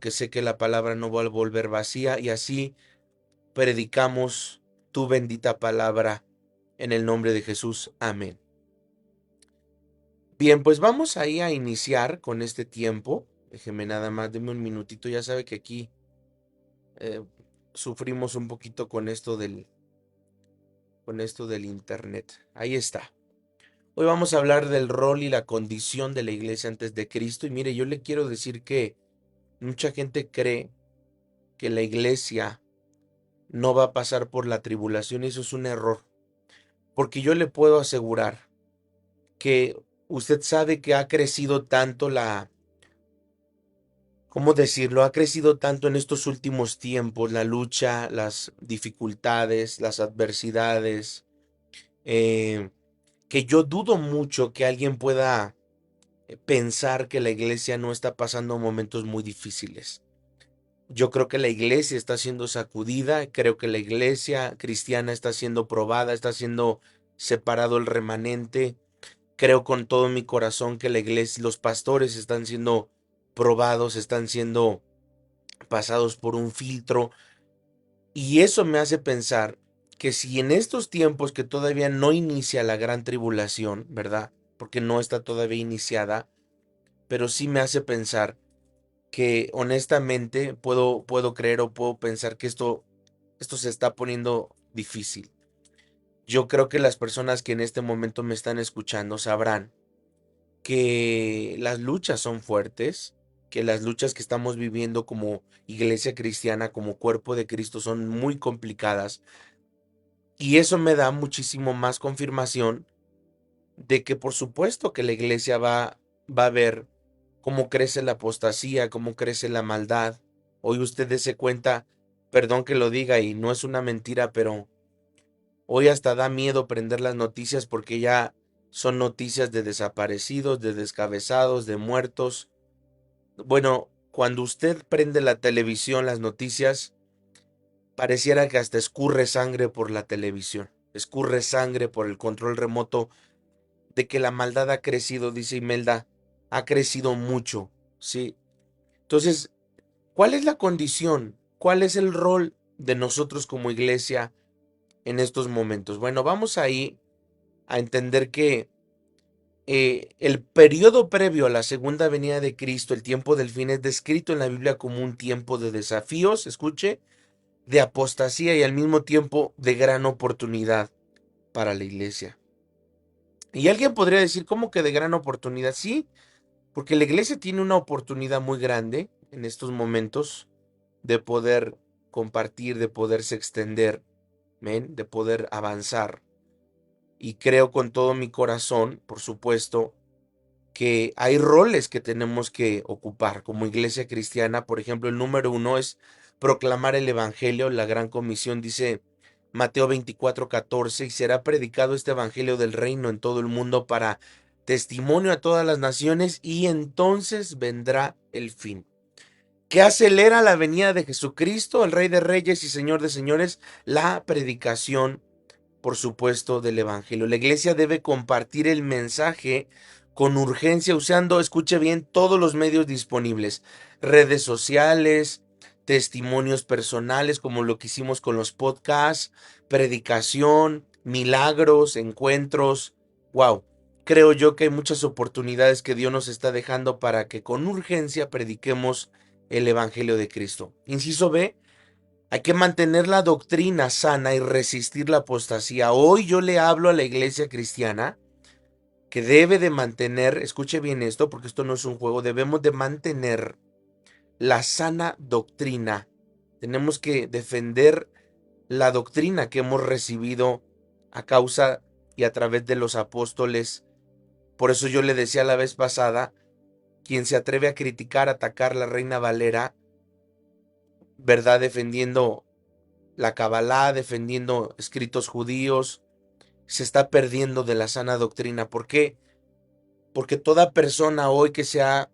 que sé que la palabra no va a volver vacía y así predicamos tu bendita palabra en el nombre de Jesús. Amén. Bien, pues vamos ahí a iniciar con este tiempo. Déjeme nada más, deme un minutito. Ya sabe que aquí eh, sufrimos un poquito con esto del internet. Ahí está. Hoy vamos a hablar del rol y la condición de la iglesia antes de Cristo. Y mire, yo le quiero decir que mucha gente cree que la iglesia no va a pasar por la tribulación y eso es un error. Porque yo le puedo asegurar que usted sabe que ha crecido tanto ¿cómo decirlo? Ha crecido tanto en estos últimos tiempos la lucha, las dificultades, las adversidades, eh, que yo dudo mucho que alguien pueda pensar que la iglesia no está pasando momentos muy difíciles. Yo creo que la iglesia está siendo sacudida, creo que la iglesia cristiana está siendo probada, está siendo separado el remanente. Creo con todo mi corazón que la iglesia, los pastores están siendo probados, están siendo pasados por un filtro. Y eso me hace pensar que si en estos tiempos que todavía no inicia la gran tribulación, ¿verdad? Porque no está todavía iniciada, pero sí me hace pensar que honestamente puedo creer o puedo pensar que esto se está poniendo difícil. Yo creo que las personas que en este momento me están escuchando sabrán que las luchas son fuertes, que las luchas que estamos viviendo como iglesia cristiana, como cuerpo de Cristo, son muy complicadas. Y eso me da muchísimo más confirmación de que por supuesto que la iglesia va a ver cómo crece la apostasía, cómo crece la maldad. Hoy usted se cuenta, perdón que lo diga y no es una mentira, pero hoy hasta da miedo prender las noticias porque ya son noticias de desaparecidos, de descabezados, de muertos. Bueno, cuando usted prende la televisión, las noticias, pareciera que hasta escurre sangre por la televisión, escurre sangre por el control remoto de que la maldad ha crecido, dice Imelda, ha crecido mucho, ¿sí? Entonces, ¿cuál es la condición? ¿Cuál es el rol de nosotros como iglesia en estos momentos? Bueno, vamos ahí a entender que el periodo previo a la segunda venida de Cristo, el tiempo del fin, es descrito en la Biblia como un tiempo de desafíos, escuche, de apostasía y al mismo tiempo de gran oportunidad para la iglesia. Y alguien podría decir, ¿cómo que de gran oportunidad? Sí, porque la iglesia tiene una oportunidad muy grande en estos momentos de poder compartir, de poderse extender, ¿ven? De poder avanzar. Y creo con todo mi corazón, por supuesto, que hay roles que tenemos que ocupar como iglesia cristiana. Por ejemplo, el número uno es proclamar el evangelio. La gran comisión dice Mateo 24:14, y será predicado este evangelio del reino en todo el mundo para testimonio a todas las naciones y entonces vendrá el fin. ¿Qué acelera la venida de Jesucristo, el Rey de Reyes y Señor de Señores? La predicación, por supuesto, del Evangelio. La iglesia debe compartir el mensaje con urgencia usando, escuche bien, todos los medios disponibles, redes sociales, testimonios personales como lo que hicimos con los podcasts, predicación, milagros, encuentros. Wow, creo yo que hay muchas oportunidades que Dios nos está dejando para que con urgencia prediquemos el Evangelio de Cristo. Inciso B, hay que mantener la doctrina sana y resistir la apostasía. Hoy yo le hablo a la iglesia cristiana que debe de mantener, escuche bien esto, porque esto no es un juego, debemos de mantener la sana doctrina. Tenemos que defender la doctrina que hemos recibido a causa y a través de los apóstoles. Por eso yo le decía la vez pasada, quien se atreve a criticar, atacar a la Reina Valera, ¿verdad? Defendiendo la Cabalá, defendiendo escritos judíos, se está perdiendo de la sana doctrina. ¿Por qué? Porque toda persona hoy que se ha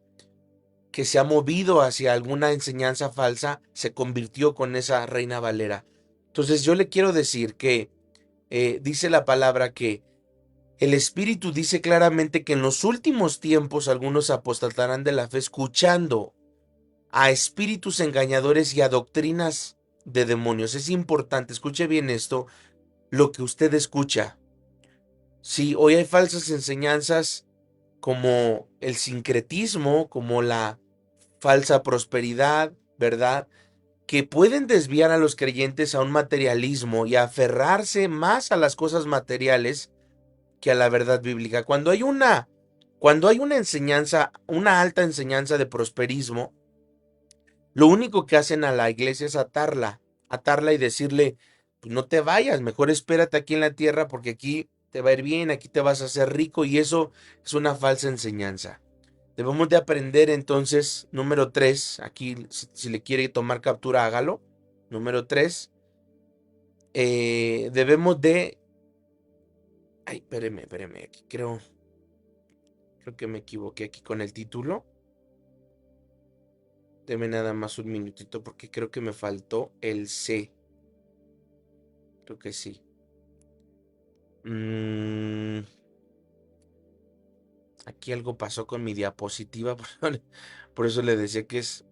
movido hacia alguna enseñanza falsa se convirtió con esa Reina Valera. Entonces yo le quiero decir que dice la palabra que el Espíritu dice claramente que en los últimos tiempos algunos apostatarán de la fe escuchando a espíritus engañadores y a doctrinas de demonios. Es importante, escuche bien esto, lo que usted escucha. Sí, hoy hay falsas enseñanzas como el sincretismo, como la falsa prosperidad, ¿verdad? Que pueden desviar a los creyentes a un materialismo y a aferrarse más a las cosas materiales que a la verdad bíblica. Cuando hay una enseñanza, una alta enseñanza de prosperismo, lo único que hacen a la iglesia es atarla y decirle, pues no te vayas, mejor espérate aquí en la tierra porque aquí te va a ir bien, aquí te vas a hacer rico y eso es una falsa enseñanza. Debemos de aprender entonces, número 3, aquí si le quiere tomar captura, hágalo. Número 3, debemos de... Ay, espéreme, aquí creo que me equivoqué aquí con el título. Deme nada más un minutito porque creo que me faltó el C. Creo que sí. Aquí algo pasó con mi diapositiva, por eso le decía que es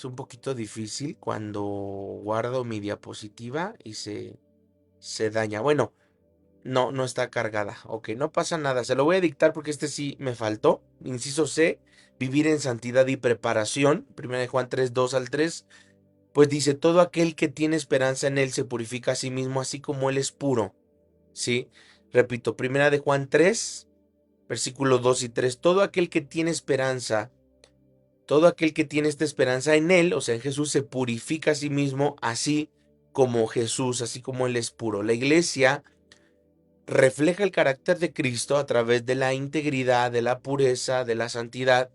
un poquito difícil cuando guardo mi diapositiva y se daña. Bueno, no está cargada. Ok, no pasa nada. Se lo voy a dictar porque este sí me faltó. Inciso C, vivir en santidad y preparación. 1 Juan 3, 2 al 3. Pues dice, todo aquel que tiene esperanza en él se purifica a sí mismo, así como él es puro. ¿Sí? Repito, 1 Juan 3, versículos 2 y 3. Todo aquel que tiene esta esperanza en él, o sea, en Jesús, se purifica a sí mismo, así como Jesús, así como él es puro. La iglesia refleja el carácter de Cristo a través de la integridad, de la pureza, de la santidad.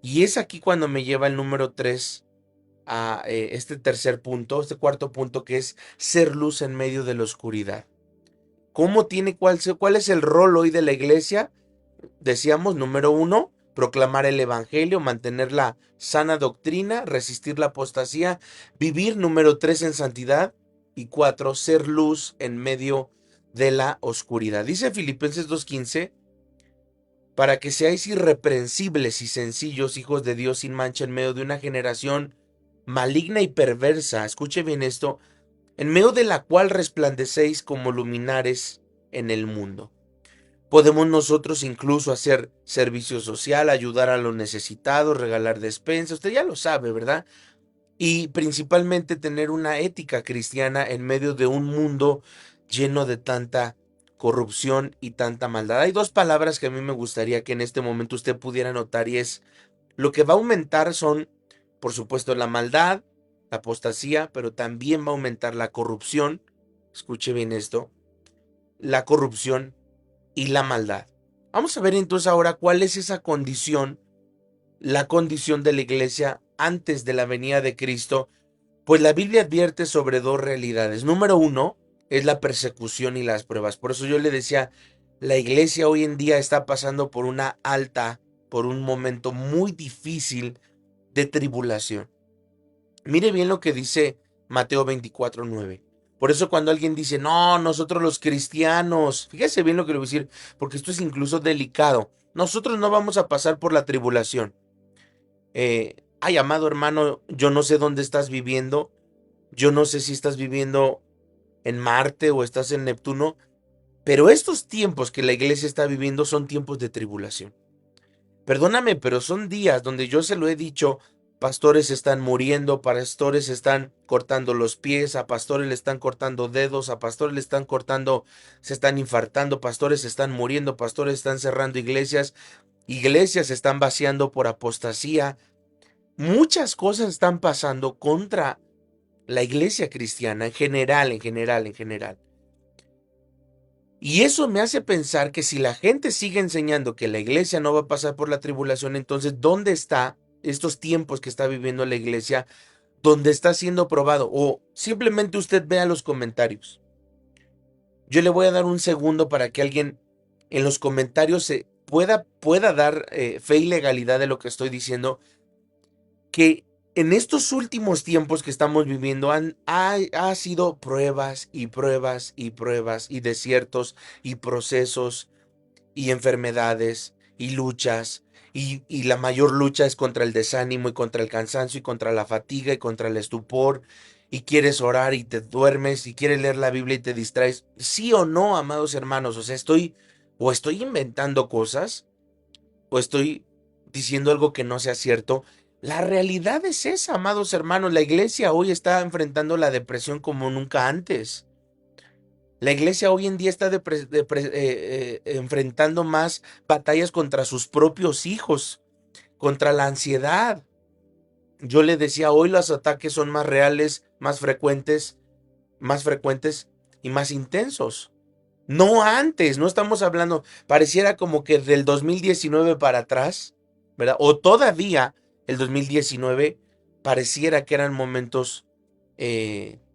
Y es aquí cuando me lleva el número 3 a este tercer punto, este cuarto punto, que es ser luz en medio de la oscuridad. ¿Cuál es el rol hoy de la iglesia? Decíamos, número 1, proclamar el evangelio, mantener la sana doctrina, resistir la apostasía, vivir, número 3, en santidad, y 4, ser luz en medio de la oscuridad. Dice Filipenses 2:15, para que seáis irreprensibles y sencillos, hijos de Dios sin mancha en medio de una generación maligna y perversa. Escuche bien esto, en medio de la cual resplandecéis como luminares en el mundo. Podemos nosotros incluso hacer servicio social, ayudar a los necesitados, regalar despensas, usted ya lo sabe, ¿verdad? Y principalmente tener una ética cristiana en medio de un mundo lleno de tanta corrupción y tanta maldad. Hay dos palabras que a mí me gustaría que en este momento usted pudiera notar y es, lo que va a aumentar son, por supuesto, la maldad, la apostasía, pero también va a aumentar la corrupción. Escuche bien esto, la corrupción y la maldad. Vamos a ver entonces ahora cuál es esa condición, la condición de la iglesia antes de la venida de Cristo. Pues la Biblia advierte sobre dos realidades. Número 1 es la persecución y las pruebas. Por eso yo le decía, la iglesia hoy en día está pasando por un momento muy difícil de tribulación. Mire bien lo que dice Mateo 24:9. Por eso cuando alguien dice, no, nosotros los cristianos, fíjese bien lo que le voy a decir, porque esto es incluso delicado. Nosotros no vamos a pasar por la tribulación. Ay, amado hermano, yo no sé dónde estás viviendo. Yo no sé si estás viviendo en Marte o estás en Neptuno, pero estos tiempos que la iglesia está viviendo son tiempos de tribulación. Perdóname, pero son días donde yo se lo he dicho, pastores están muriendo, pastores están cortando los pies, a pastores le están cortando dedos, a pastores le están cortando, se están infartando, pastores están muriendo, pastores están cerrando iglesias, iglesias se están vaciando por apostasía. Muchas cosas están pasando contra la iglesia cristiana en general. Y eso me hace pensar que si la gente sigue enseñando que la iglesia no va a pasar por la tribulación, entonces, ¿dónde está estos tiempos que está viviendo la iglesia? ¿Dónde está siendo probado? O simplemente usted vea los comentarios. Yo le voy a dar un segundo para que alguien en los comentarios pueda dar fe y legalidad de lo que estoy diciendo, que en estos últimos tiempos que estamos viviendo ha sido pruebas y pruebas y pruebas y desiertos y procesos y enfermedades y luchas y la mayor lucha es contra el desánimo y contra el cansancio y contra la fatiga y contra el estupor y quieres orar y te duermes y quieres leer la Biblia y te distraes. ¿Sí o no, amados hermanos? O sea, estoy inventando cosas o estoy diciendo algo que no sea cierto. La realidad es esa, amados hermanos. La iglesia hoy está enfrentando la depresión como nunca antes. La iglesia hoy en día está enfrentando más batallas contra sus propios hijos, contra la ansiedad. Yo le decía, hoy los ataques son más reales, más frecuentes y más intensos. No antes, no estamos hablando, pareciera como que del 2019 para atrás, ¿verdad? O todavía el 2019 pareciera que eran momentos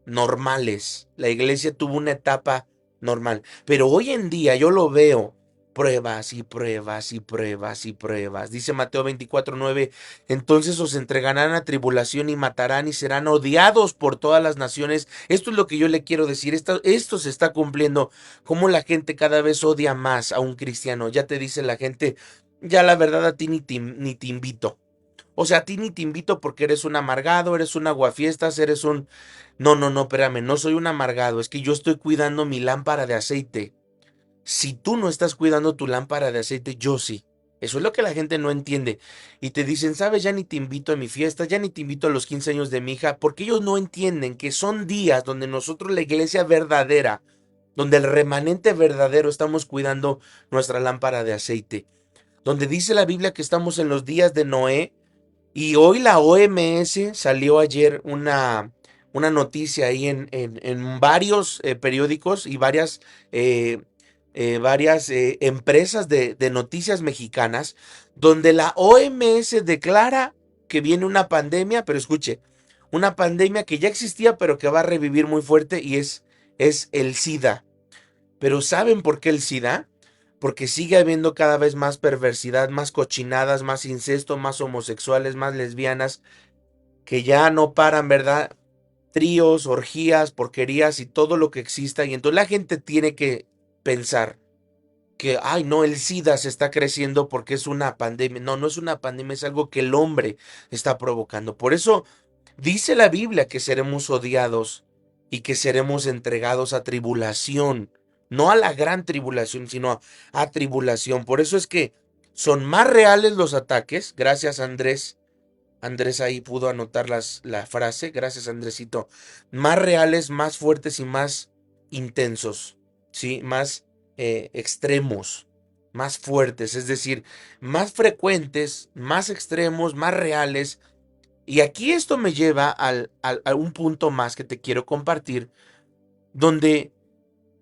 normales. La iglesia tuvo una etapa normal, pero hoy en día yo lo veo pruebas y pruebas y pruebas y pruebas. Dice Mateo 24:9, entonces os entregarán a tribulación y matarán y serán odiados por todas las naciones. Esto es lo que yo le quiero decir, esto se está cumpliendo. Cómo la gente cada vez odia más a un cristiano. Ya te dice la gente, ya la verdad a ti ni te invito. O sea, a ti ni te invito porque eres un amargado, eres un aguafiestas, eres un... No, no, no, espérame, no soy un amargado, es que yo estoy cuidando mi lámpara de aceite. Si tú no estás cuidando tu lámpara de aceite, yo sí. Eso es lo que la gente no entiende. Y te dicen, sabes, ya ni te invito a mi fiesta, ya ni te invito a los 15 años de mi hija, porque ellos no entienden que son días donde nosotros, la iglesia verdadera, donde el remanente verdadero estamos cuidando nuestra lámpara de aceite. Donde dice la Biblia que estamos en los días de Noé, y hoy la OMS salió ayer una noticia ahí en varios periódicos y varias empresas de noticias mexicanas, donde la OMS declara que viene una pandemia, pero escuche, una pandemia que ya existía, pero que va a revivir muy fuerte y es el SIDA. Pero ¿saben por qué el SIDA? Porque sigue habiendo cada vez más perversidad, más cochinadas, más incesto, más homosexuales, más lesbianas, que ya no paran, ¿verdad? Tríos, orgías, porquerías y todo lo que exista. Y entonces la gente tiene que pensar que, ay, no, el SIDA se está creciendo porque es una pandemia. No, no es una pandemia, es algo que el hombre está provocando. Por eso dice la Biblia que seremos odiados y que seremos entregados a tribulación, no a la gran tribulación, sino a tribulación. Por eso es que son más reales los ataques. Gracias, Andrés. Andrés ahí pudo anotar la frase. Gracias, Andresito. Más reales, más fuertes y más intensos, ¿sí? Más extremos, más fuertes, es decir, más frecuentes, más extremos, más reales. Y aquí esto me lleva a un punto más que te quiero compartir, donde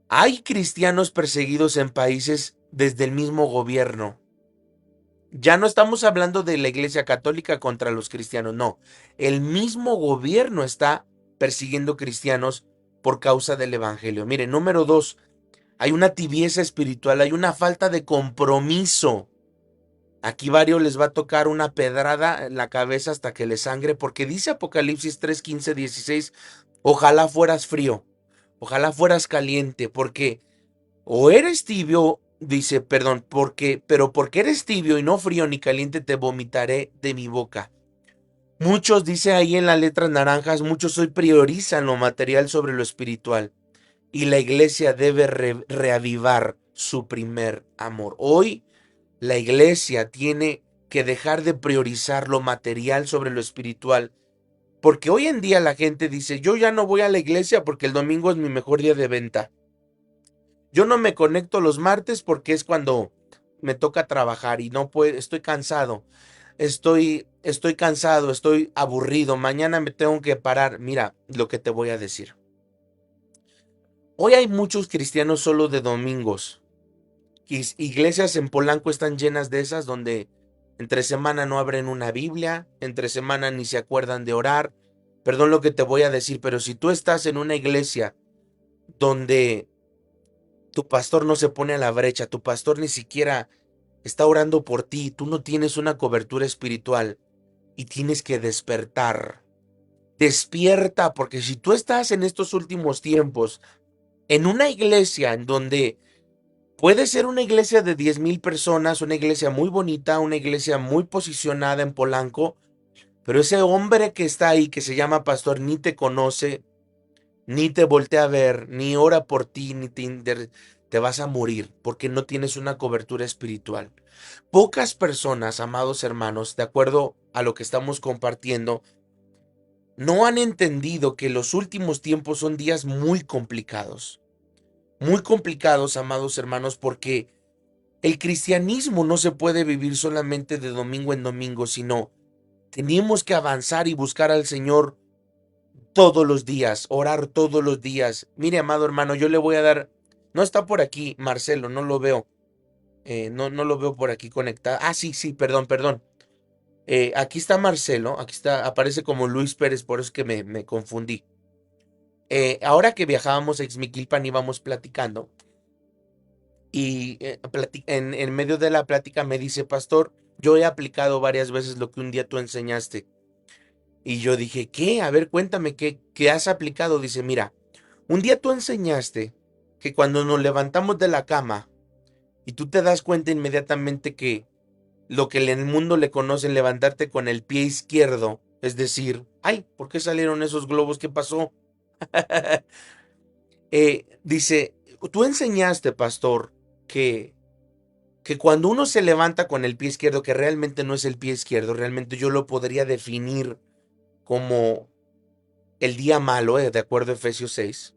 hay cristianos perseguidos en países desde el mismo gobierno. Ya no estamos hablando de la Iglesia Católica contra los cristianos, no. El mismo gobierno está persiguiendo cristianos por causa del Evangelio. Mire, número dos, hay una tibieza espiritual, hay una falta de compromiso. Aquí varios les va a tocar una pedrada en la cabeza hasta que les sangre, porque dice Apocalipsis 3:15-16, ojalá fueras frío, ojalá fueras caliente, porque o eres tibio, dice, perdón, pero porque eres tibio y no frío ni caliente, te vomitaré de mi boca. Muchos, dice ahí en las letras naranjas, muchos hoy priorizan lo material sobre lo espiritual. Y la iglesia debe reavivar su primer amor. Hoy la iglesia tiene que dejar de priorizar lo material sobre lo espiritual. Porque hoy en día la gente dice, yo ya no voy a la iglesia porque el domingo es mi mejor día de venta. Yo no me conecto los martes porque es cuando me toca trabajar y no puedo, estoy cansado. Estoy cansado, estoy aburrido. Mañana me tengo que parar. Mira lo que te voy a decir. Hoy hay muchos cristianos solo de domingos. Iglesias en Polanco están llenas de esas donde entre semana no abren una Biblia, entre semana ni se acuerdan de orar. Perdón lo que te voy a decir, pero si tú estás en una iglesia donde tu pastor no se pone a la brecha, tu pastor ni siquiera está orando por ti, tú no tienes una cobertura espiritual y tienes que despertar. Despierta, porque si tú estás en estos últimos tiempos en una iglesia en donde Puede ser una iglesia de 10,000 personas, una iglesia muy bonita, una iglesia muy posicionada en Polanco, pero ese hombre que está ahí, que se llama pastor, ni te conoce, ni te voltea a ver, ni ora por ti, te vas a morir porque no tienes una cobertura espiritual. Pocas personas, amados hermanos, de acuerdo a lo que estamos compartiendo, no han entendido que los últimos tiempos son días muy complicados, amados hermanos, porque el cristianismo no se puede vivir solamente de domingo en domingo, sino tenemos que avanzar y buscar al Señor todos los días, orar todos los días. Mire, amado hermano, yo le voy a dar, no está por aquí Marcelo, no lo veo, no lo veo por aquí conectado. Ah, sí, sí, perdón. Aquí está Marcelo, aquí está, aparece como Luis Pérez, por eso es que me confundí. Ahora que viajábamos a Ixmiquilpan íbamos platicando y en medio de la plática me dice, pastor, yo he aplicado varias veces lo que un día tú enseñaste. Y yo dije, ¿qué? A ver, cuéntame, ¿qué has aplicado? Dice, mira, un día tú enseñaste que cuando nos levantamos de la cama y tú te das cuenta inmediatamente que lo que en el mundo le conocen levantarte con el pie izquierdo, es decir, ay, ¿por qué salieron esos globos? ¿Qué pasó? Dice, tú enseñaste, pastor, que, que cuando uno se levanta con el pie izquierdo, que realmente no es el pie izquierdo, realmente yo lo podría definir como el día malo, de acuerdo a Efesios 6.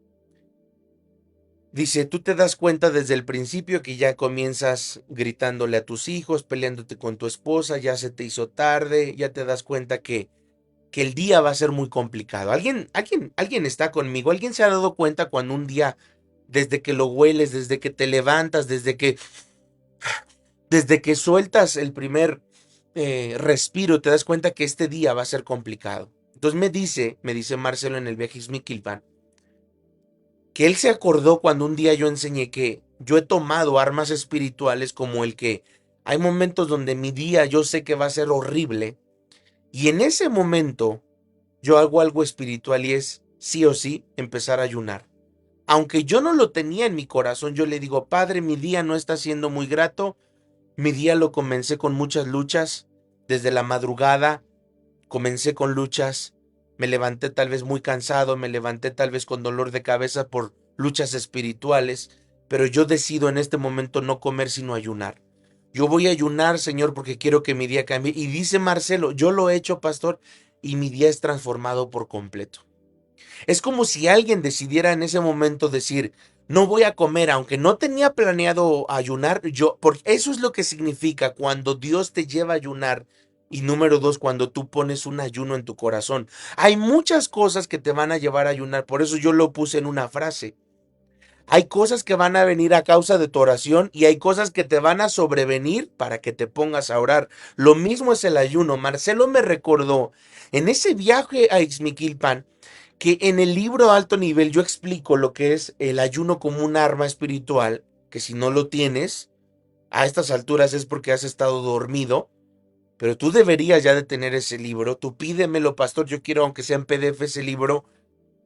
Dice, tú te das cuenta desde el principio que ya comienzas gritándole a tus hijos, peleándote con tu esposa, ya se te hizo tarde, ya te das cuenta que el día va a ser muy complicado. ¿Alguien está conmigo? ¿Alguien se ha dado cuenta cuando un día, desde que lo hueles, desde que te levantas, desde que sueltas el primer respiro, te das cuenta que este día va a ser complicado? Entonces me dice Marcelo en el viaje a Ixmiquilpan, que él se acordó cuando un día yo enseñé que yo he tomado armas espirituales como el que hay momentos donde mi día yo sé que va a ser horrible y en ese momento yo hago algo espiritual y es sí o sí empezar a ayunar. Aunque yo no lo tenía en mi corazón, yo le digo, Padre, mi día no está siendo muy grato, mi día lo comencé con muchas luchas, desde la madrugada comencé con luchas, me levanté tal vez muy cansado, me levanté tal vez con dolor de cabeza por luchas espirituales, pero yo decido en este momento no comer sino ayunar. Yo voy a ayunar, Señor, porque quiero que mi día cambie. Y dice Marcelo, yo lo he hecho, pastor, y mi día es transformado por completo. Es como si alguien decidiera en ese momento decir, no voy a comer, aunque no tenía planeado ayunar, porque eso es lo que significa cuando Dios te lleva a ayunar. Y número dos, cuando tú pones un ayuno en tu corazón. Hay muchas cosas que te van a llevar a ayunar, por eso yo lo puse en una frase. Hay cosas que van a venir a causa de tu oración y hay cosas que te van a sobrevenir para que te pongas a orar. Lo mismo es el ayuno. Marcelo me recordó en ese viaje a Ixmiquilpan que en el libro Alto Nivel yo explico lo que es el ayuno como un arma espiritual, que si no lo tienes, a estas alturas es porque has estado dormido, pero tú deberías ya de tener ese libro. Tú pídemelo, pastor, yo quiero aunque sea en PDF ese libro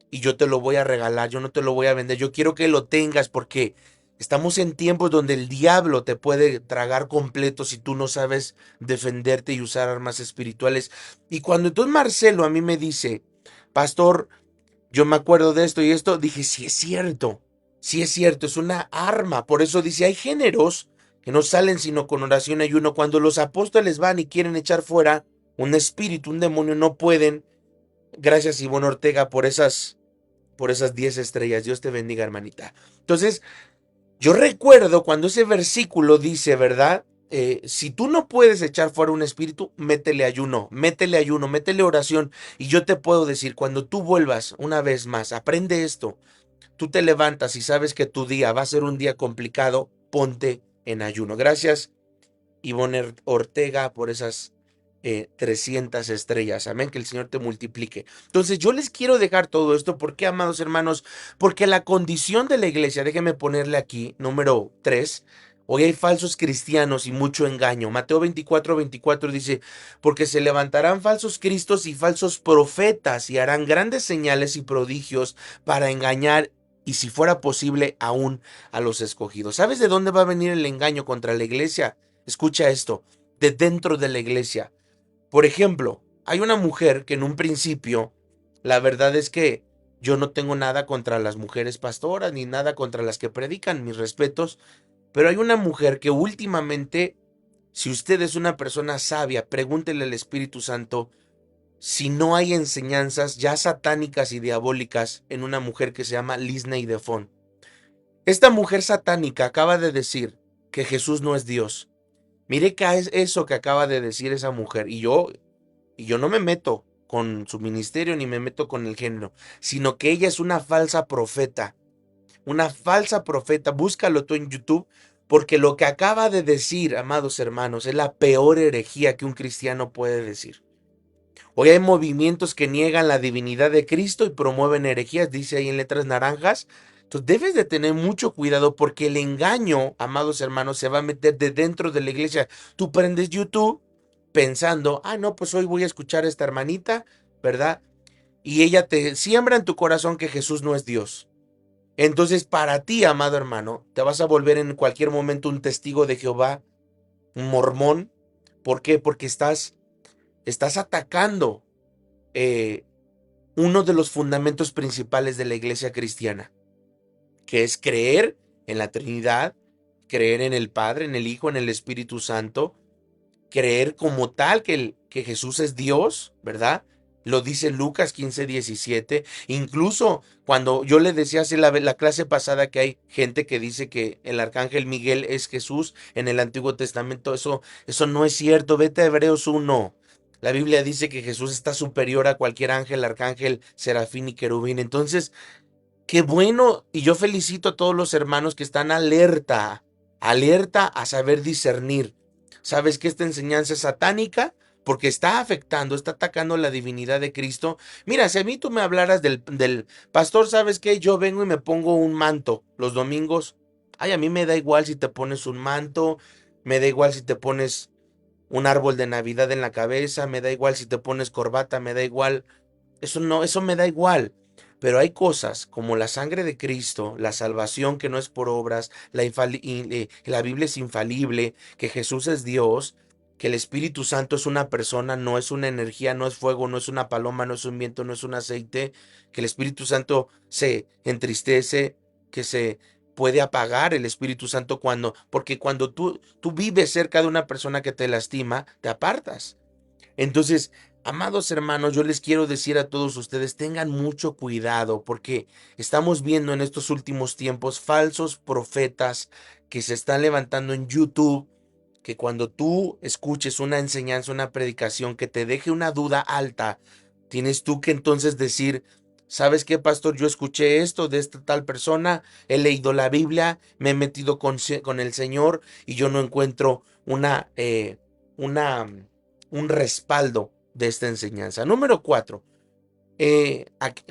y yo te lo voy a regalar, yo no te lo voy a vender, yo quiero que lo tengas porque estamos en tiempos donde el diablo te puede tragar completo si tú no sabes defenderte y usar armas espirituales. Y cuando entonces Marcelo a mí me dice, pastor, yo me acuerdo de esto y esto, dije, sí es cierto, es una arma. Por eso dice, hay géneros que no salen sino con oración y ayuno. Cuando los apóstoles van y quieren echar fuera un espíritu, un demonio, no pueden. Gracias, Ivonne Ortega, por esas 10 estrellas. Dios te bendiga, hermanita. Entonces, yo recuerdo cuando ese versículo dice, ¿verdad? Si tú no puedes echar fuera un espíritu, métele ayuno, métele oración. Y yo te puedo decir, cuando tú vuelvas una vez más, aprende esto. Tú te levantas y sabes que tu día va a ser un día complicado, ponte en ayuno. Gracias, Ivonne Ortega, por esas 300 estrellas. Amén, que el Señor te multiplique. Entonces yo les quiero dejar todo esto. ¿Por qué, amados hermanos? Porque la condición de la iglesia, déjenme ponerle aquí, número 3. Hoy hay falsos cristianos y mucho engaño. Mateo 24:24 dice, porque se levantarán falsos cristos y falsos profetas y harán grandes señales y prodigios para engañar y si fuera posible aún a los escogidos. ¿Sabes de dónde va a venir el engaño contra la iglesia? Escucha esto, de dentro de la iglesia. Por ejemplo, hay una mujer que en un principio, la verdad es que yo no tengo nada contra las mujeres pastoras ni nada contra las que predican, mis respetos, pero hay una mujer que últimamente, si usted es una persona sabia, pregúntele al Espíritu Santo si no hay enseñanzas ya satánicas y diabólicas en una mujer que se llama Lisney Defon. Esta mujer satánica acaba de decir que Jesús no es Dios. Mire qué es eso que acaba de decir esa mujer. Y yo no me meto con su ministerio ni me meto con el género, sino que ella es una falsa profeta. Una falsa profeta. Búscalo tú en YouTube, porque lo que acaba de decir, amados hermanos, es la peor herejía que un cristiano puede decir. Hoy hay movimientos que niegan la divinidad de Cristo y promueven herejías, dice ahí en letras naranjas. Entonces debes de tener mucho cuidado porque el engaño, amados hermanos, se va a meter de dentro de la iglesia. Tú prendes YouTube pensando, no, pues hoy voy a escuchar a esta hermanita, ¿verdad? Y ella te siembra en tu corazón que Jesús no es Dios. Entonces para ti, amado hermano, te vas a volver en cualquier momento un testigo de Jehová, un mormón. ¿Por qué? Porque estás atacando eh, uno de los fundamentos principales de la iglesia cristiana, que es creer en la Trinidad, creer en el Padre, en el Hijo, en el Espíritu Santo, creer como tal que Jesús es Dios, ¿verdad? Lo dice Lucas 15:17. Incluso cuando yo le decía hace la clase pasada que hay gente que dice que el arcángel Miguel es Jesús en el Antiguo Testamento, eso no es cierto. Vete a Hebreos 1. La Biblia dice que Jesús está superior a cualquier ángel, arcángel, serafín y querubín. Entonces, qué bueno, y yo felicito a todos los hermanos que están alerta a saber discernir. ¿Sabes que esta enseñanza es satánica? Porque está afectando, está atacando la divinidad de Cristo. Mira, si a mí tú me hablaras del pastor, ¿sabes qué? Yo vengo y me pongo un manto los domingos. Ay, a mí me da igual si te pones un manto, me da igual si te pones un árbol de Navidad en la cabeza, me da igual si te pones corbata, me da igual. Eso no, eso me da igual. Pero hay cosas como la sangre de Cristo, la salvación que no es por obras, la Biblia es infalible, que Jesús es Dios, que el Espíritu Santo es una persona, no es una energía, no es fuego, no es una paloma, no es un viento, no es un aceite, que el Espíritu Santo se entristece, que se puede apagar el Espíritu Santo porque cuando tú vives cerca de una persona que te lastima, te apartas. Entonces, amados hermanos, yo les quiero decir a todos ustedes, tengan mucho cuidado porque estamos viendo en estos últimos tiempos falsos profetas que se están levantando en YouTube, que cuando tú escuches una enseñanza, una predicación que te deje una duda alta, tienes tú que entonces decir, ¿sabes qué, pastor? Yo escuché esto de esta tal persona, he leído la Biblia, me he metido con el Señor y yo no encuentro una un respaldo de esta enseñanza. Número 4.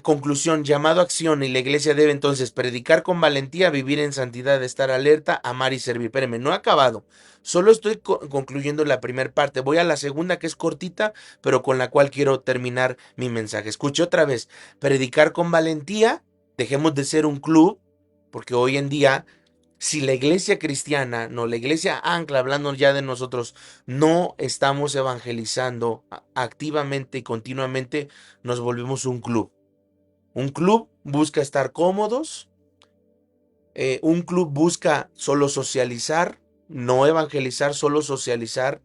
Conclusión, llamado a acción, y la iglesia debe entonces predicar con valentía, vivir en santidad, estar alerta, amar y servir. Espérenme, no he acabado. Solo estoy concluyendo la primera parte. Voy a la segunda, que es cortita, pero con la cual quiero terminar mi mensaje. Escuche otra vez. Predicar con valentía. Dejemos de ser un club, porque hoy en día, si la iglesia cristiana, no, la iglesia ancla, hablando ya de nosotros, no estamos evangelizando activamente y continuamente, nos volvemos un club. Un club busca estar cómodos, un club busca solo socializar, no evangelizar, solo socializar.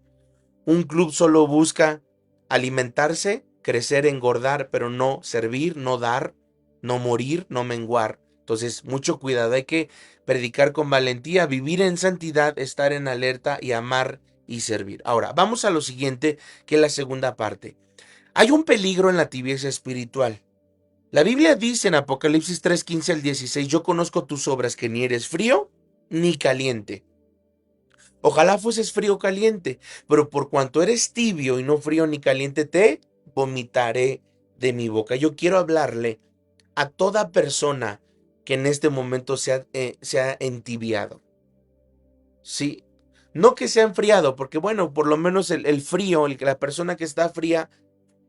Un club solo busca alimentarse, crecer, engordar, pero no servir, no dar, no morir, no menguar. Entonces, mucho cuidado, hay que predicar con valentía, vivir en santidad, estar en alerta y amar y servir. Ahora, vamos a lo siguiente, que es la segunda parte. Hay un peligro en la tibieza espiritual. La Biblia dice en Apocalipsis 3:15 al 16, yo conozco tus obras, que ni eres frío ni caliente. Ojalá fueses frío o caliente, pero por cuanto eres tibio y no frío ni caliente, te vomitaré de mi boca. Yo quiero hablarle a toda persona que en este momento se ha entibiado. Sí, no que se ha enfriado, porque bueno, por lo menos el frío, la persona que está fría,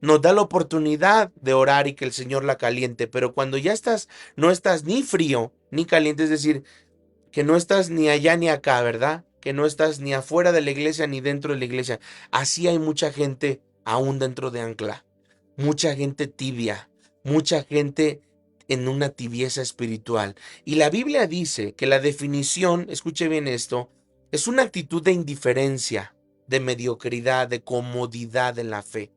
nos da la oportunidad de orar y que el Señor la caliente, pero cuando ya estás, no estás ni frío ni caliente, es decir, que no estás ni allá ni acá, ¿verdad? Que no estás ni afuera de la iglesia ni dentro de la iglesia. Así hay mucha gente aún dentro de Ancla, mucha gente tibia, mucha gente en una tibieza espiritual. Y la Biblia dice que la definición, escuche bien esto, es una actitud de indiferencia, de mediocridad, de comodidad en la fe.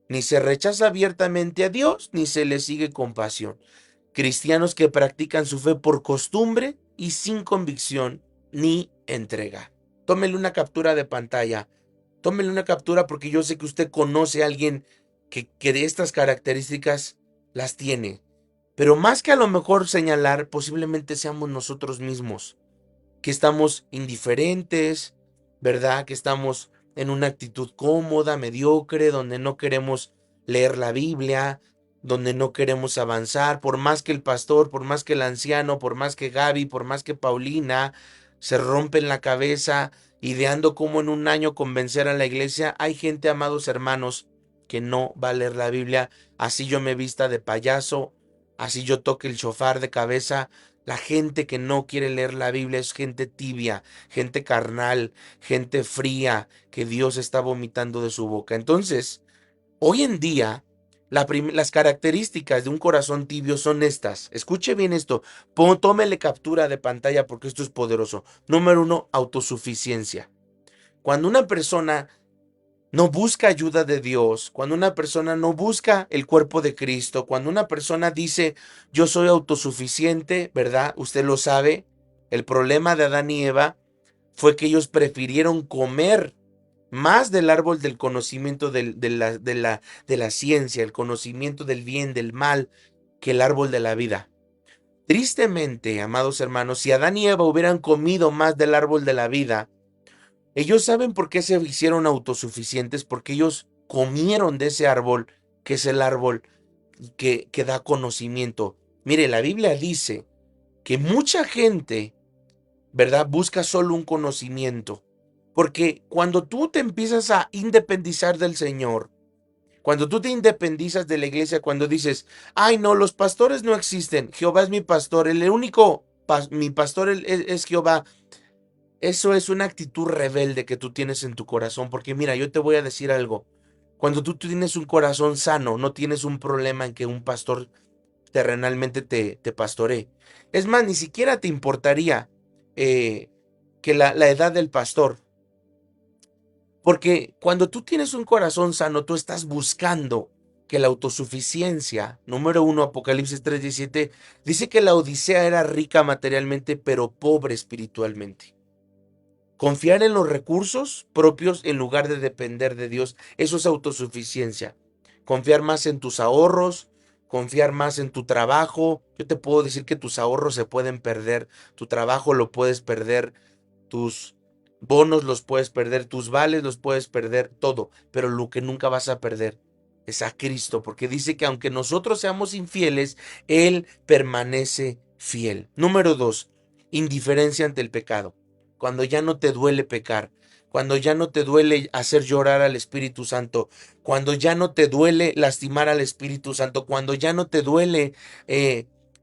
Ni se rechaza abiertamente a Dios, ni se le sigue con pasión. Cristianos que practican su fe por costumbre y sin convicción ni entrega. Tómele una captura de pantalla. Tómele una captura porque yo sé que usted conoce a alguien que de estas características las tiene. Pero más que a lo mejor señalar, posiblemente seamos nosotros mismos, que estamos indiferentes, ¿verdad? Que estamos en una actitud cómoda, mediocre, donde no queremos leer la Biblia, donde no queremos avanzar, por más que el pastor, por más que el anciano, por más que Gaby, por más que Paulina se rompen la cabeza ideando cómo en un año convencer a la iglesia, hay gente, amados hermanos, que no va a leer la Biblia, así yo me vista de payaso, así yo toque el shofar de cabeza. La gente que no quiere leer la Biblia es gente tibia, gente carnal, gente fría, que Dios está vomitando de su boca. Entonces, hoy en día, las características de un corazón tibio son estas. Escuche bien esto. Tómele captura de pantalla porque esto es poderoso. Número uno, autosuficiencia. Cuando una persona no busca ayuda de Dios, cuando una persona no busca el cuerpo de Cristo, cuando una persona dice, yo soy autosuficiente, ¿verdad? Usted lo sabe. El problema de Adán y Eva fue que ellos prefirieron comer más del árbol del conocimiento de la ciencia, el conocimiento del bien, del mal, que el árbol de la vida. Tristemente, amados hermanos, si Adán y Eva hubieran comido más del árbol de la vida, ellos saben por qué se hicieron autosuficientes, porque ellos comieron de ese árbol, que es el árbol que da conocimiento. Mire, la Biblia dice que mucha gente, ¿verdad? Busca solo un conocimiento. Porque cuando tú te empiezas a independizar del Señor, cuando tú te independizas de la iglesia, cuando dices, ay no, los pastores no existen, Jehová es mi pastor, el único, mi pastor es Jehová. Eso es una actitud rebelde que tú tienes en tu corazón, porque mira, yo te voy a decir algo. Cuando tú tienes un corazón sano, no tienes un problema en que un pastor terrenalmente te pastoree. Es más, ni siquiera te importaría eh, que la edad del pastor. Porque cuando tú tienes un corazón sano, tú estás buscando que la autosuficiencia, número uno, Apocalipsis 3:17, dice que la Odisea era rica materialmente, pero pobre espiritualmente. Confiar en los recursos propios en lugar de depender de Dios, eso es autosuficiencia. Confiar más en tus ahorros, confiar más en tu trabajo. Yo te puedo decir que tus ahorros se pueden perder, tu trabajo lo puedes perder, tus bonos los puedes perder, tus vales los puedes perder, todo. Pero lo que nunca vas a perder es a Cristo, porque dice que aunque nosotros seamos infieles, Él permanece fiel. Número dos, indiferencia ante el pecado. Cuando ya no te duele pecar, cuando ya no te duele hacer llorar al Espíritu Santo, cuando ya no te duele lastimar al Espíritu Santo, cuando ya no te duele,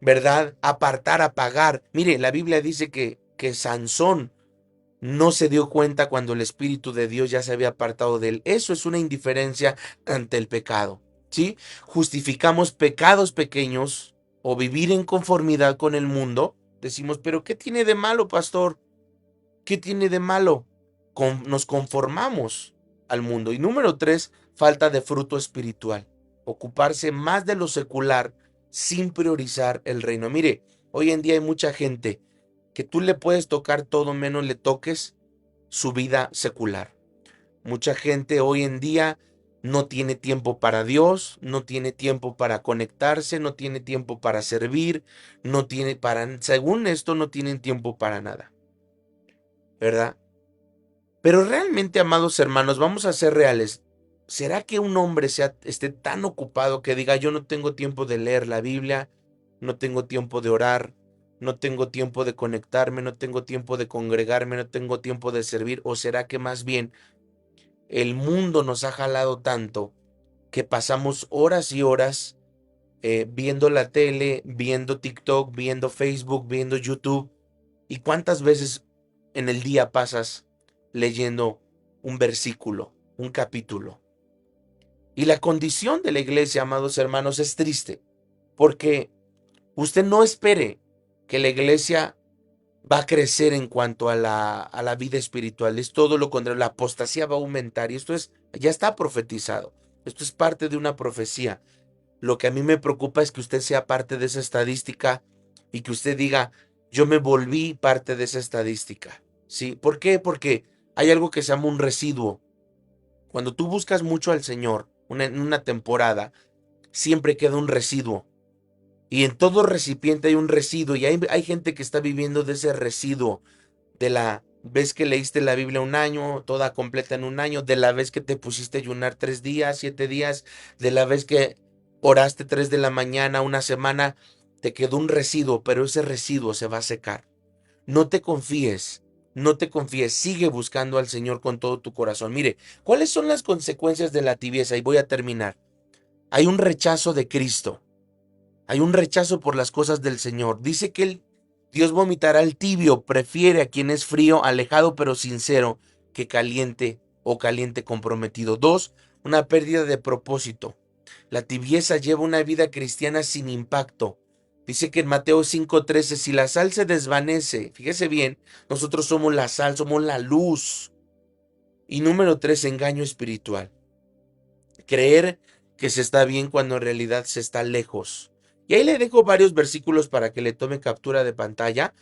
¿verdad? Apartar, apagar. Mire, la Biblia dice que Sansón no se dio cuenta cuando el Espíritu de Dios ya se había apartado de él. Eso es una indiferencia ante el pecado, ¿sí? Justificamos pecados pequeños o vivir en conformidad con el mundo. Decimos, pero ¿qué tiene de malo, pastor? ¿Qué tiene de malo? Nos conformamos al mundo. Y número tres, falta de fruto espiritual. Ocuparse más de lo secular sin priorizar el reino. Mire, hoy en día hay mucha gente que tú le puedes tocar todo menos le toques su vida secular. Mucha gente hoy en día no tiene tiempo para Dios, no tiene tiempo para conectarse, no tiene tiempo para servir, no tiene para, según esto, no tienen tiempo para nada, ¿verdad? Pero realmente, amados hermanos, vamos a ser reales. ¿Será que un hombre esté tan ocupado que diga, yo no tengo tiempo de leer la Biblia, no tengo tiempo de orar, no tengo tiempo de conectarme, no tengo tiempo de congregarme, no tengo tiempo de servir? ¿O será que más bien el mundo nos ha jalado tanto que pasamos horas y horas viendo la tele, viendo TikTok, viendo Facebook, viendo YouTube. ¿Y cuántas veces en el día pasas leyendo un versículo, un capítulo? Y la condición de la iglesia, amados hermanos, es triste, porque usted no espere que la iglesia va a crecer en cuanto a la vida espiritual. Es todo lo contrario, la apostasía va a aumentar y esto ya está profetizado. Esto es parte de una profecía. Lo que a mí me preocupa es que usted sea parte de esa estadística y que usted diga, yo me volví parte de esa estadística. ¿Sí? ¿Por qué? Porque hay algo que se llama un residuo. Cuando tú buscas mucho al Señor en una temporada, siempre queda un residuo. Y en todo recipiente hay un residuo y hay gente que está viviendo de ese residuo, de la vez que leíste la Biblia un año, toda completa en un año, de la vez que te pusiste a ayunar 3 días, 7 días, de la vez que oraste 3 de la mañana, una semana, te quedó un residuo, pero ese residuo se va a secar. No te confíes, no te confíes, sigue buscando al Señor con todo tu corazón. Mire, ¿cuáles son las consecuencias de la tibieza? Y voy a terminar. Hay un rechazo de Cristo. Hay un rechazo por las cosas del Señor. Dice que Dios vomitará al tibio, prefiere a quien es frío, alejado pero sincero, que caliente o caliente comprometido. Dos, una pérdida de propósito. La tibieza lleva una vida cristiana sin impacto. Dice que en Mateo 5:13, si la sal se desvanece, fíjese bien, nosotros somos la sal, somos la luz. Y número tres, engaño espiritual. Creer que se está bien cuando en realidad se está lejos. Y ahí le dejo varios versículos para que le tome captura de pantalla.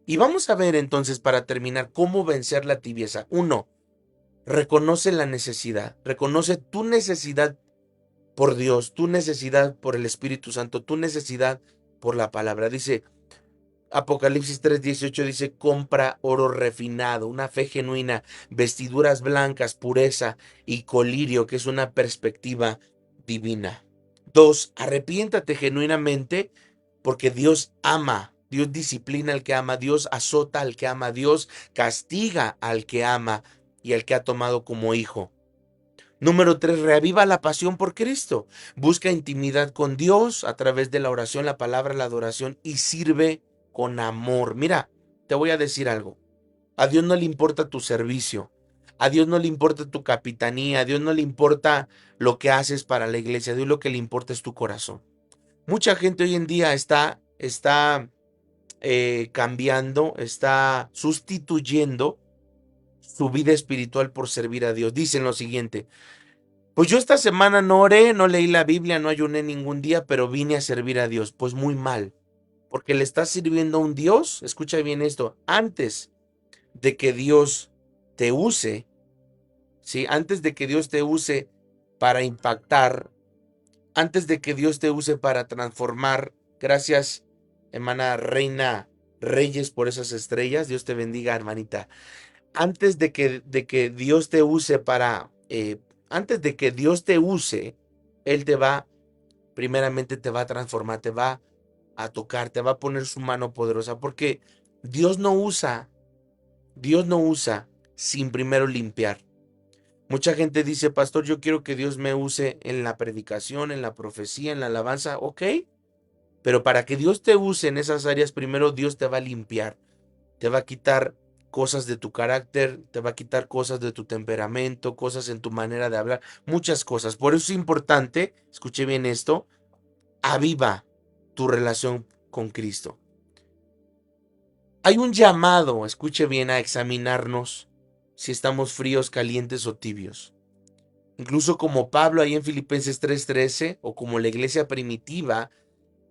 Y vamos a ver entonces para terminar cómo vencer la tibieza. Uno, reconoce la necesidad. Reconoce tu necesidad por Dios, tu necesidad por el Espíritu Santo, tu necesidad por la palabra. Dice Apocalipsis 3:18, dice, compra oro refinado, una fe genuina, vestiduras blancas, pureza y colirio, que es una perspectiva divina. Dos, arrepiéntate genuinamente porque Dios ama, Dios disciplina al que ama, Dios azota al que ama, Dios castiga al que ama y al que ha tomado como hijo. Número tres, reaviva la pasión por Cristo. Busca intimidad con Dios a través de la oración, la palabra, la adoración y sirve con amor. Mira, te voy a decir algo. A Dios no le importa tu servicio. A Dios no le importa tu capitanía. A Dios no le importa lo que haces para la iglesia. A Dios lo que le importa es tu corazón. Mucha gente hoy en día está cambiando, está sustituyendo su vida espiritual por servir a Dios. Dicen lo siguiente: pues yo esta semana no oré, no leí la Biblia, no ayuné ningún día, pero vine a servir a Dios. Pues muy mal, porque le estás sirviendo a un Dios, escucha bien esto, antes de que Dios te use, ¿sí? Antes de que Dios te use para impactar, antes de que Dios te use para transformar. Gracias, hermana Reina Reyes, por esas estrellas. Dios te bendiga, hermanita. Antes de que Dios te use antes de que Dios te use, Él primeramente te va a transformar, te va a tocar, te va a poner su mano poderosa, porque Dios no usa, Dios no usa sin primero limpiar. Mucha gente dice, pastor, yo quiero que Dios me use en la predicación, en la profecía, en la alabanza, ok, pero para que Dios te use en esas áreas, primero Dios te va a limpiar. Te va a quitar cosas de tu carácter, te va a quitar cosas de tu temperamento, cosas en tu manera de hablar, muchas cosas. Por eso es importante, escuche bien esto, aviva tu relación con Cristo. Hay un llamado, escuche bien, a examinarnos si estamos fríos, calientes o tibios. Incluso como Pablo ahí en Filipenses 3:13 o como la iglesia primitiva,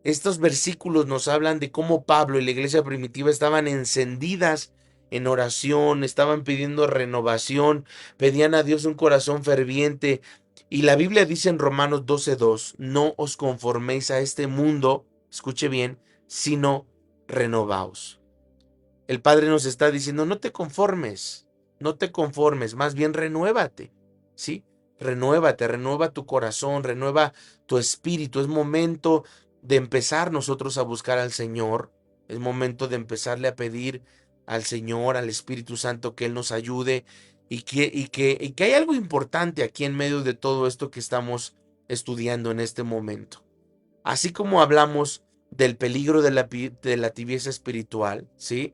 estos versículos nos hablan de cómo Pablo y la iglesia primitiva estaban encendidas en oración, estaban pidiendo renovación, pedían a Dios un corazón ferviente. Y la Biblia dice en Romanos 12:2, no os conforméis a este mundo, escuche bien, sino renovaos. El Padre nos está diciendo, no te conformes, no te conformes, más bien renuévate, ¿sí? Renuévate, renueva tu corazón, renueva tu espíritu. Es momento de empezar nosotros a buscar al Señor. Es momento de empezarle a pedir al Señor, al Espíritu Santo, que Él nos ayude y que hay algo importante aquí en medio de todo esto que estamos estudiando en este momento. Así como hablamos del peligro de la tibieza espiritual, ¿sí?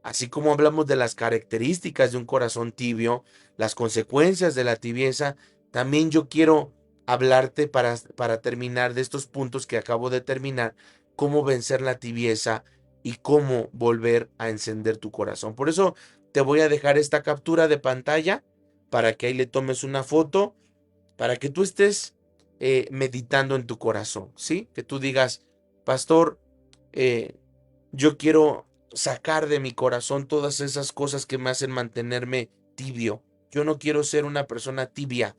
Así como hablamos de las características de un corazón tibio, las consecuencias de la tibieza, también yo quiero hablarte para terminar de estos puntos que acabo de terminar, cómo vencer la tibieza y cómo volver a encender tu corazón. Por eso te voy a dejar esta captura de pantalla para que ahí le tomes una foto, para que tú estés meditando en tu corazón, ¿sí? Que tú digas, pastor, eh, yo quiero sacar de mi corazón todas esas cosas que me hacen mantenerme tibio. Yo no quiero ser una persona tibia.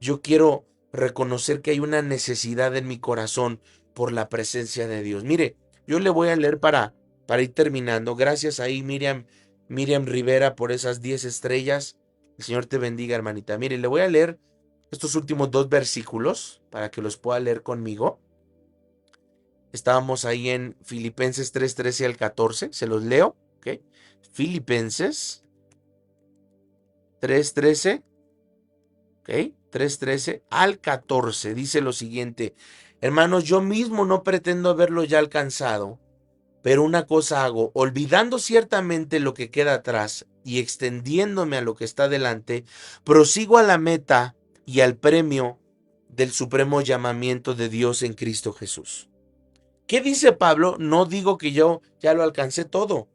Yo quiero reconocer que hay una necesidad en mi corazón por la presencia de Dios. Mire, yo le voy a leer para ir terminando. Gracias ahí, Miriam Rivera, por esas 10 estrellas. El Señor te bendiga, hermanita. Mire, le voy a leer estos últimos 2 versículos para que los pueda leer conmigo. Estábamos ahí en Filipenses 3:13 al 14. Se los leo. ¿Ok? Filipenses 3:13. ¿Ok? 3:13 al 14. Dice lo siguiente. Hermanos, yo mismo no pretendo haberlo ya alcanzado, pero una cosa hago, olvidando ciertamente lo que queda atrás y extendiéndome a lo que está delante, prosigo a la meta y al premio del supremo llamamiento de Dios en Cristo Jesús. ¿Qué dice Pablo? No digo que yo ya lo alcancé todo.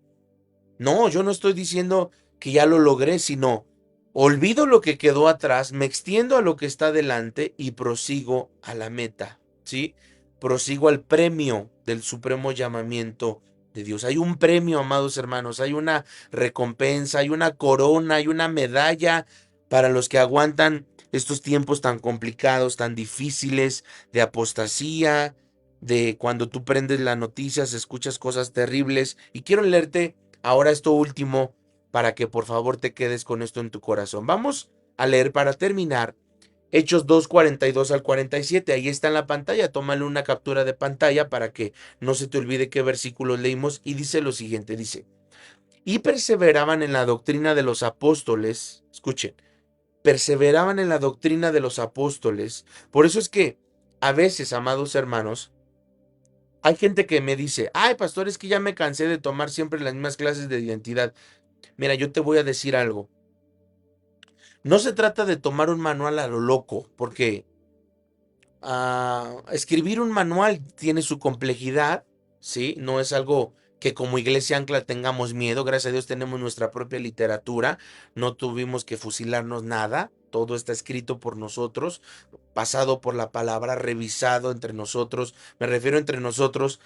No, yo no estoy diciendo que ya lo logré, sino olvido lo que quedó atrás, me extiendo a lo que está delante y prosigo a la meta, ¿sí? Prosigo al premio del supremo llamamiento de Dios. Hay un premio, amados hermanos, hay una recompensa, hay una corona, hay una medalla para los que aguantan estos tiempos tan complicados, tan difíciles, de apostasía, de cuando tú prendes las noticias, escuchas cosas terribles. Y quiero leerte ahora esto último para que por favor te quedes con esto en tu corazón. Vamos a leer para terminar Hechos 2:42 al 47. Ahí está en la pantalla. Tómale una captura de pantalla para que no se te olvide qué versículos leímos. Y dice lo siguiente, dice, y perseveraban en la doctrina de los apóstoles. Escuchen, perseveraban en la doctrina de los apóstoles. Por eso es que a veces, amados hermanos, hay gente que me dice, ay, pastor, es que ya me cansé de tomar siempre las mismas clases de identidad. Mira, yo te voy a decir algo. No se trata de tomar un manual a lo loco, porque escribir un manual tiene su complejidad, ¿sí? No es algo que como Iglesia Ancla tengamos miedo. Gracias a Dios tenemos nuestra propia literatura. No tuvimos que fusilarnos nada. Todo está escrito por nosotros, pasado por la palabra, revisado entre nosotros. Me refiero entre nosotros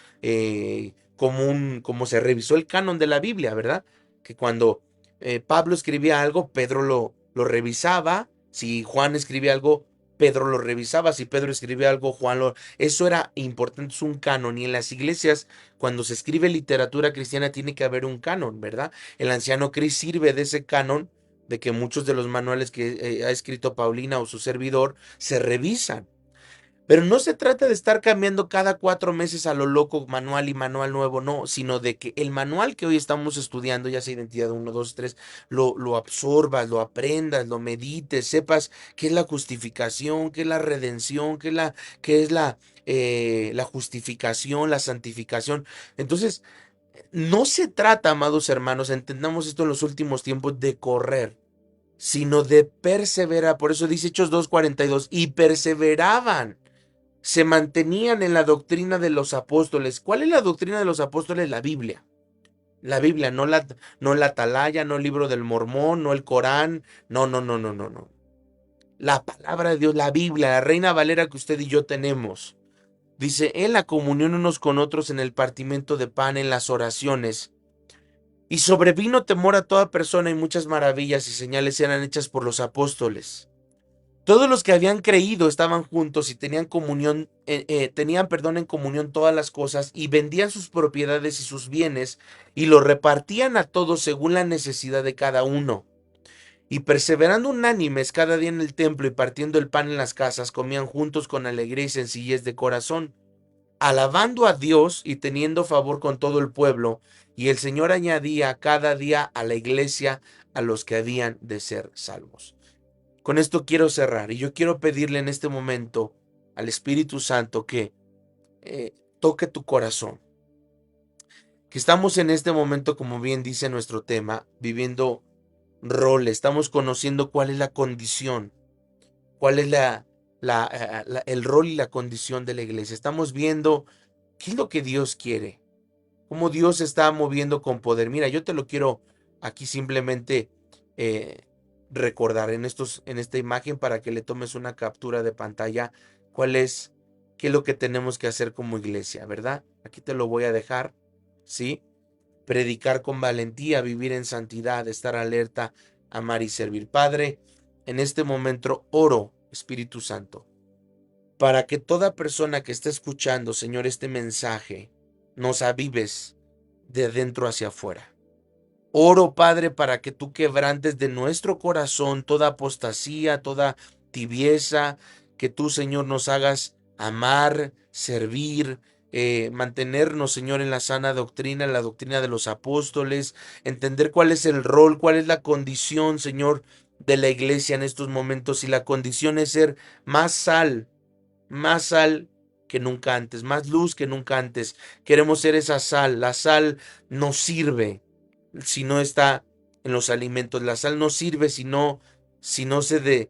como se revisó el canon de la Biblia, ¿verdad? Que cuando Pablo escribía algo, Pedro lo revisaba. Si Juan escribía algo, Pedro lo revisaba. Si Pedro escribía algo, Juan lo... Eso era importante, es un canon. Y en las iglesias, cuando se escribe literatura cristiana, tiene que haber un canon, ¿verdad? El anciano Cris sirve de ese canon, de que muchos de los manuales que ha escrito Paulina o su servidor se revisan. Pero no se trata de estar cambiando cada 4 meses a lo loco manual y manual nuevo, no, sino de que el manual que hoy estamos estudiando, ya sea Identidad 1, 2, 3, lo absorbas, lo aprendas, lo medites, sepas qué es la justificación, qué es la redención, qué es la justificación, la santificación. Entonces, no se trata, amados hermanos, entendamos esto en los últimos tiempos, de correr, sino de perseverar. Por eso dice Hechos 2:42, y perseveraban, se mantenían en la doctrina de los apóstoles. ¿Cuál es la doctrina de los apóstoles? La Biblia. La Biblia, no la Atalaya, no el libro del Mormón, no el Corán, no, no, no, no, no, no. La palabra de Dios, la Biblia, la Reina Valera que usted y yo tenemos. Dice, en la comunión unos con otros, en el partimiento de pan, en las oraciones. Y sobrevino temor a toda persona, y muchas maravillas y señales eran hechas por los apóstoles. Todos los que habían creído estaban juntos y tenían comunión, tenían perdón en comunión todas las cosas, y vendían sus propiedades y sus bienes y los repartían a todos según la necesidad de cada uno. Y perseverando unánimes cada día en el templo y partiendo el pan en las casas, comían juntos con alegría y sencillez de corazón, alabando a Dios y teniendo favor con todo el pueblo. Y el Señor añadía cada día a la iglesia a los que habían de ser salvos. Con esto quiero cerrar, y yo quiero pedirle en este momento al Espíritu Santo que toque tu corazón. Que estamos en este momento, como bien dice nuestro tema, viviendo roles, estamos conociendo cuál es la condición, cuál es el rol y la condición de la iglesia. Estamos viendo qué es lo que Dios quiere, cómo Dios se está moviendo con poder. Mira, yo te lo quiero aquí simplemente eh, recordar en esta imagen para que le tomes una captura de pantalla, qué es lo que tenemos que hacer como iglesia, ¿verdad? Aquí te lo voy a dejar, ¿sí? Predicar con valentía, vivir en santidad, estar alerta, amar y servir. Padre, en este momento oro, Espíritu Santo, para que toda persona que esté escuchando, Señor, este mensaje, nos avives de dentro hacia afuera. Oro, Padre, para que tú quebrantes de nuestro corazón toda apostasía, toda tibieza, que tú, Señor, nos hagas amar, servir, mantenernos, Señor, en la sana doctrina, en la doctrina de los apóstoles, entender cuál es el rol, cuál es la condición, Señor, de la iglesia en estos momentos. Y la condición es ser más sal que nunca antes, más luz que nunca antes. Queremos ser esa sal. La sal no sirve si no está en los alimentos. La sal no sirve si no se